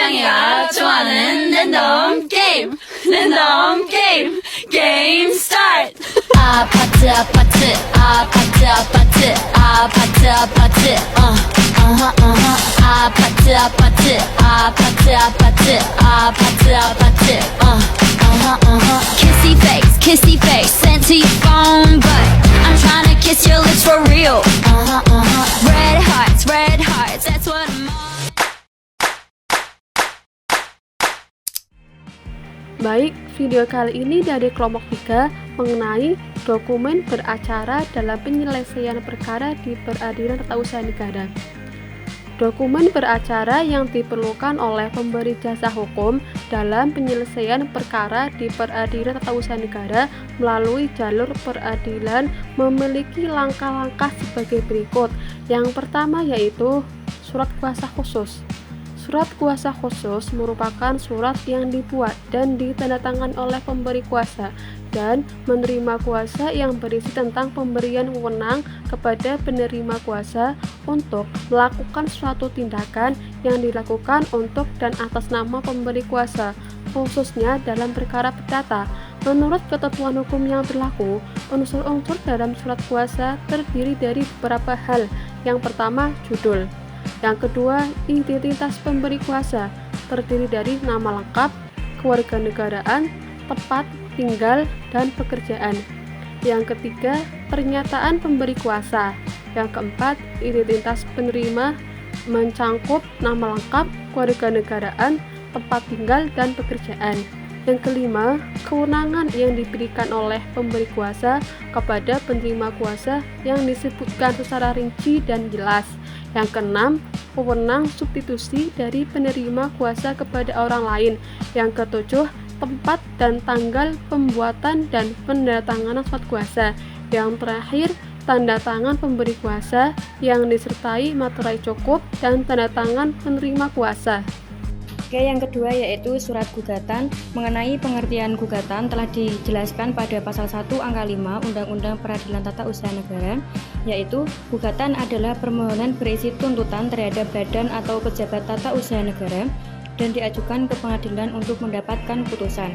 태양이가 좋아하는 랜덤 게임 게임 스타트. 아파트 아파트 아파트 아파트 아파트 아파트 아파트 아파트 아파트 아파트 아파트 아파트 kissy face sent to your phone but I'm trying to kiss your lips for real. Red hearts that's what I'm on. Baik, video kali ini dari kelompok 3 mengenai dokumen beracara dalam penyelesaian perkara di Peradilan Tata Usaha Negara. Dokumen beracara yang diperlukan oleh pemberi jasa hukum dalam penyelesaian perkara di Peradilan Tata Usaha Negara melalui jalur peradilan memiliki langkah-langkah sebagai berikut. Yang pertama yaitu surat kuasa khusus. Surat kuasa khusus merupakan surat yang dibuat dan ditandatangani oleh pemberi kuasa dan menerima kuasa yang berisi tentang pemberian wewenang kepada penerima kuasa untuk melakukan suatu tindakan yang dilakukan untuk dan atas nama pemberi kuasa, khususnya dalam perkara perdata. Menurut ketentuan hukum yang berlaku, unsur-unsur dalam surat kuasa terdiri dari beberapa hal. Yang pertama, judul. Yang kedua, identitas pemberi kuasa, terdiri dari nama lengkap, kewarganegaraan, tempat tinggal, dan pekerjaan. Yang ketiga, pernyataan pemberi kuasa. Yang keempat, identitas penerima mencangkup nama lengkap, kewarganegaraan, tempat tinggal, dan pekerjaan. Yang kelima, kewenangan yang diberikan oleh pemberi kuasa kepada penerima kuasa yang disebutkan secara rinci dan jelas. Yang keenam, wewenang substitusi dari penerima kuasa kepada orang lain. Yang ketujuh, tempat dan tanggal pembuatan dan penandatanganan surat kuasa. Yang terakhir, tanda tangan pemberi kuasa yang disertai materai cukup dan tanda tangan penerima kuasa. Oke, yang kedua yaitu surat gugatan. Mengenai pengertian gugatan telah dijelaskan pada pasal 1 angka 5 Undang-Undang Peradilan Tata Usaha Negara, yaitu gugatan adalah permohonan berisi tuntutan terhadap badan atau pejabat tata usaha negara dan diajukan ke pengadilan untuk mendapatkan putusan.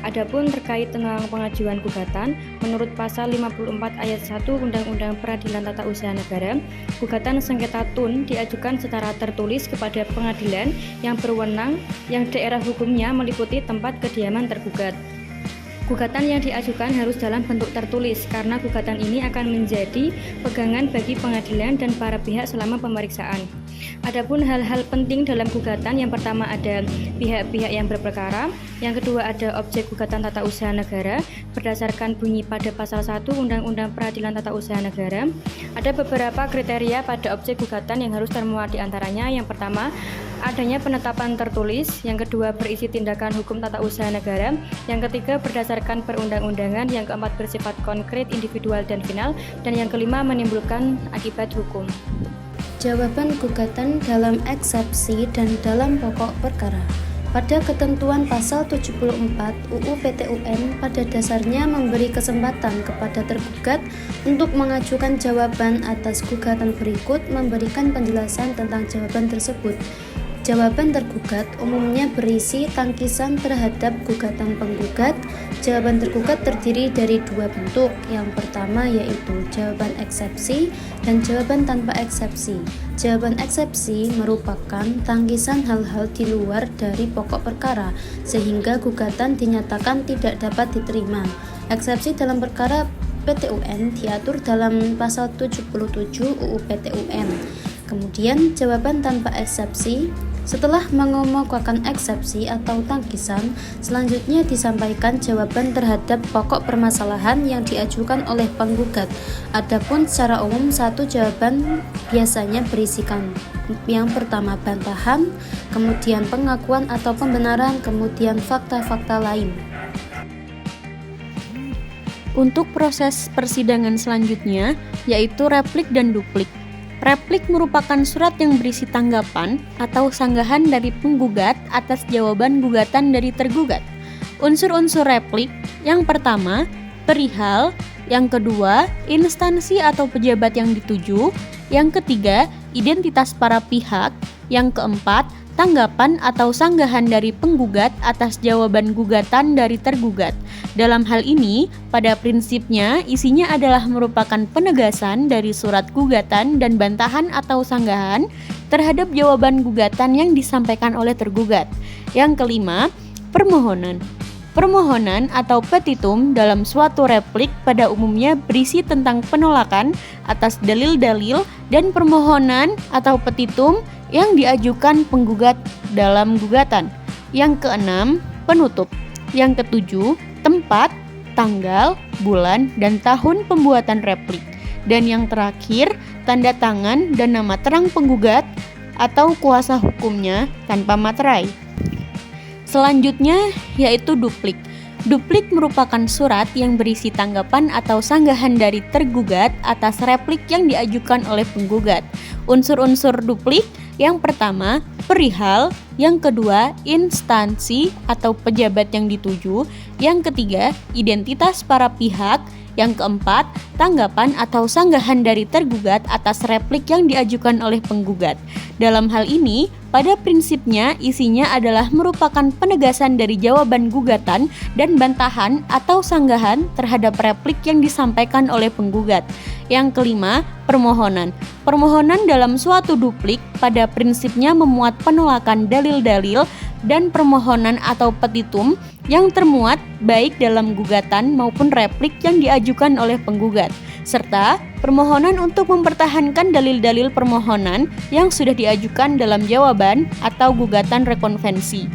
Adapun terkait dengan pengajuan gugatan, menurut pasal 54 ayat 1 Undang-Undang Peradilan Tata Usaha Negara, gugatan sengketa tun diajukan secara tertulis kepada pengadilan yang berwenang yang daerah hukumnya meliputi tempat kediaman tergugat. Gugatan yang diajukan harus dalam bentuk tertulis karena gugatan ini akan menjadi pegangan bagi pengadilan dan para pihak selama pemeriksaan. Adapun hal-hal penting dalam gugatan, yang pertama ada pihak-pihak yang berperkara, yang kedua ada objek gugatan tata usaha negara berdasarkan bunyi pada pasal 1 Undang-Undang Peradilan Tata Usaha Negara. Ada beberapa kriteria pada objek gugatan yang harus termuat di antaranya. Yang pertama, adanya penetapan tertulis, yang kedua berisi tindakan hukum tata usaha negara, yang ketiga berdasarkan perundang-undangan, yang keempat bersifat konkret, individual, dan final, dan yang kelima menimbulkan akibat hukum. Jawaban gugatan dalam eksepsi dan dalam pokok perkara. Pada ketentuan pasal 74 UU PT-UN pada dasarnya memberi kesempatan kepada tergugat untuk mengajukan jawaban atas gugatan berikut, memberikan penjelasan tentang jawaban tersebut. Jawaban tergugat umumnya berisi tangkisan terhadap gugatan penggugat. Jawaban tergugat terdiri dari dua bentuk. Yang pertama yaitu jawaban eksepsi dan jawaban tanpa eksepsi. Jawaban eksepsi merupakan tangkisan hal-hal di luar dari pokok perkara sehingga gugatan dinyatakan tidak dapat diterima. Eksepsi dalam perkara PT-UN diatur dalam pasal 77 UU PT-UN. Kemudian jawaban tanpa eksepsi. Setelah mengemukakan eksepsi atau tangkisan, selanjutnya disampaikan jawaban terhadap pokok permasalahan yang diajukan oleh penggugat. Adapun secara umum satu jawaban biasanya berisikan yang pertama bantahan, kemudian pengakuan atau pembenaran, kemudian fakta-fakta lain. Untuk proses persidangan selanjutnya yaitu replik dan duplik. Replik merupakan surat yang berisi tanggapan atau sanggahan dari penggugat atas jawaban gugatan dari tergugat. Unsur-unsur replik, yang pertama, perihal, yang kedua, instansi atau pejabat yang dituju, yang ketiga, identitas para pihak, yang keempat, tanggapan atau sanggahan dari penggugat atas jawaban gugatan dari tergugat. Dalam hal ini, pada prinsipnya isinya adalah merupakan penegasan dari surat gugatan dan bantahan atau sanggahan terhadap jawaban gugatan yang disampaikan oleh tergugat. Yang kelima, permohonan. Permohonan atau petitum dalam suatu replik pada umumnya berisi tentang penolakan atas dalil-dalil dan permohonan atau petitum yang diajukan penggugat dalam gugatan. Yang keenam, penutup. Yang ketujuh, tempat, tanggal, bulan, dan tahun pembuatan replik. Dan yang terakhir, tanda tangan dan nama terang penggugat atau kuasa hukumnya tanpa materai. Selanjutnya yaitu duplik. Duplik merupakan surat yang berisi tanggapan atau sanggahan dari tergugat atas replik yang diajukan oleh penggugat. Unsur-unsur duplik yang pertama, perihal, yang kedua, instansi atau pejabat yang dituju, yang ketiga, identitas para pihak, yang keempat, tanggapan atau sanggahan dari tergugat atas replik yang diajukan oleh penggugat. Dalam hal ini, pada prinsipnya isinya adalah merupakan penegasan dari jawaban gugatan dan bantahan atau sanggahan terhadap replik yang disampaikan oleh penggugat. Yang kelima, permohonan. Permohonan dalam suatu duplik pada prinsipnya memuat penolakan dalil-dalil dan permohonan atau petitum yang termuat baik dalam gugatan maupun replik yang diajukan oleh penggugat, serta permohonan untuk mempertahankan dalil-dalil permohonan yang sudah diajukan dalam jawaban atau gugatan rekonvensi.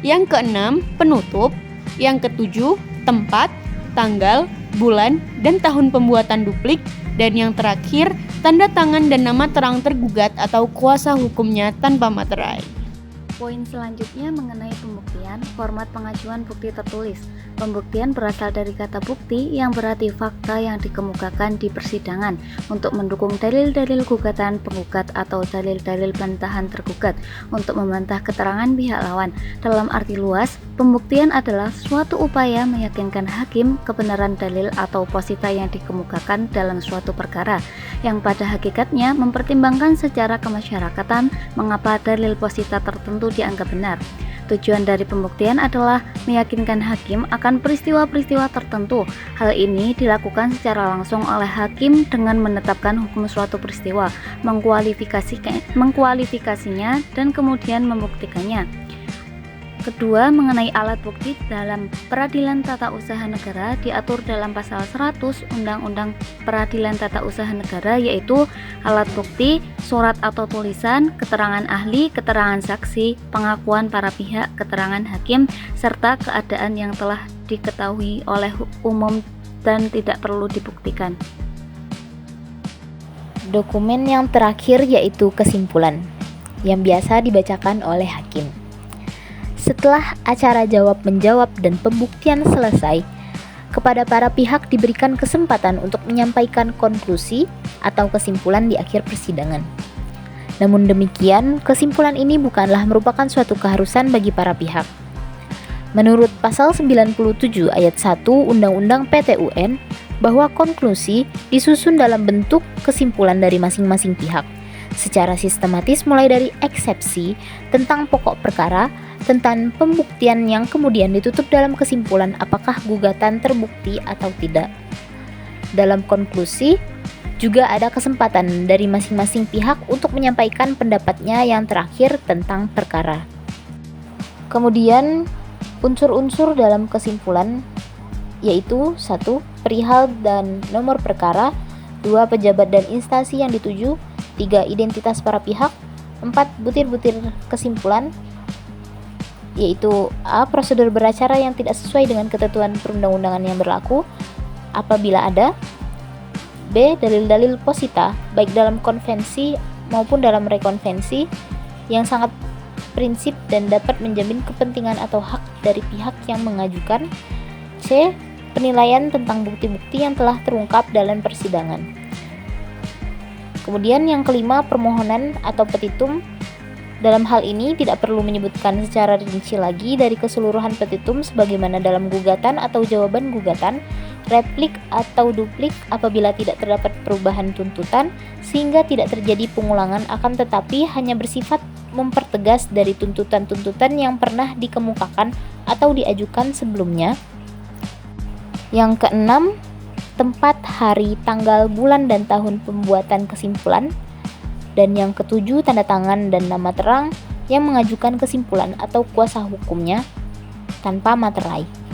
Yang keenam, penutup. Yang ketujuh, tempat, tanggal, bulan, dan tahun pembuatan duplik. Dan yang terakhir, tanda tangan dan nama terang tergugat atau kuasa hukumnya tanpa materai. Poin selanjutnya mengenai pembuktian, format pengajuan bukti tertulis. Pembuktian berasal dari kata bukti yang berarti fakta yang dikemukakan di persidangan untuk mendukung dalil-dalil gugatan penggugat atau dalil-dalil bantahan tergugat untuk membantah keterangan pihak lawan. Dalam arti luas, pembuktian adalah suatu upaya meyakinkan hakim kebenaran dalil atau posita yang dikemukakan dalam suatu perkara, yang pada hakikatnya mempertimbangkan secara kemasyarakatan mengapa dalil posita tertentu dianggap benar. Tujuan dari pembuktian adalah meyakinkan hakim akan peristiwa-peristiwa tertentu. Hal ini dilakukan secara langsung oleh hakim dengan menetapkan hukum suatu peristiwa, mengkualifikasinya, dan kemudian membuktikannya. Kedua, mengenai alat bukti dalam peradilan tata usaha negara diatur dalam pasal 100 Undang-Undang Peradilan Tata Usaha Negara, yaitu alat bukti, surat atau tulisan, keterangan ahli, keterangan saksi, pengakuan para pihak, keterangan hakim, serta keadaan yang telah diketahui oleh umum dan tidak perlu dibuktikan. Dokumen yang terakhir yaitu kesimpulan, yang biasa dibacakan oleh hakim. Setelah acara jawab-menjawab dan pembuktian selesai, kepada para pihak diberikan kesempatan untuk menyampaikan konklusi atau kesimpulan di akhir persidangan. Namun demikian, kesimpulan ini bukanlah merupakan suatu keharusan bagi para pihak. Menurut pasal 97 ayat 1 Undang-Undang PTUN, bahwa konklusi disusun dalam bentuk kesimpulan dari masing-masing pihak, secara sistematis mulai dari eksepsi tentang pokok perkara, tentang pembuktian yang kemudian ditutup dalam kesimpulan apakah gugatan terbukti atau tidak. Dalam konklusi, juga ada kesempatan dari masing-masing pihak untuk menyampaikan pendapatnya yang terakhir tentang perkara. Kemudian, unsur-unsur dalam kesimpulan yaitu 1. Perihal dan nomor perkara, 2. Pejabat dan instansi yang dituju, 3. Identitas para pihak, 4. Butir-butir kesimpulan, yaitu A. Prosedur beracara yang tidak sesuai dengan ketentuan perundang-undangan yang berlaku apabila ada, B. Dalil-dalil posita baik dalam konvensi maupun dalam rekonvensi yang sangat prinsip dan dapat menjamin kepentingan atau hak dari pihak yang mengajukan, C. Penilaian tentang bukti-bukti yang telah terungkap dalam persidangan. Kemudian yang kelima, permohonan atau petitum. Dalam hal ini tidak perlu menyebutkan secara rinci lagi dari keseluruhan petitum sebagaimana dalam gugatan atau jawaban gugatan, replik atau duplik apabila tidak terdapat perubahan tuntutan sehingga tidak terjadi pengulangan, akan tetapi hanya bersifat mempertegas dari tuntutan-tuntutan yang pernah dikemukakan atau diajukan sebelumnya. Yang keenam, tempat, hari, tanggal, bulan, dan tahun pembuatan kesimpulan. Dan yang ketujuh, tanda tangan dan nama terang yang mengajukan kesimpulan atau kuasa hukumnya tanpa materai.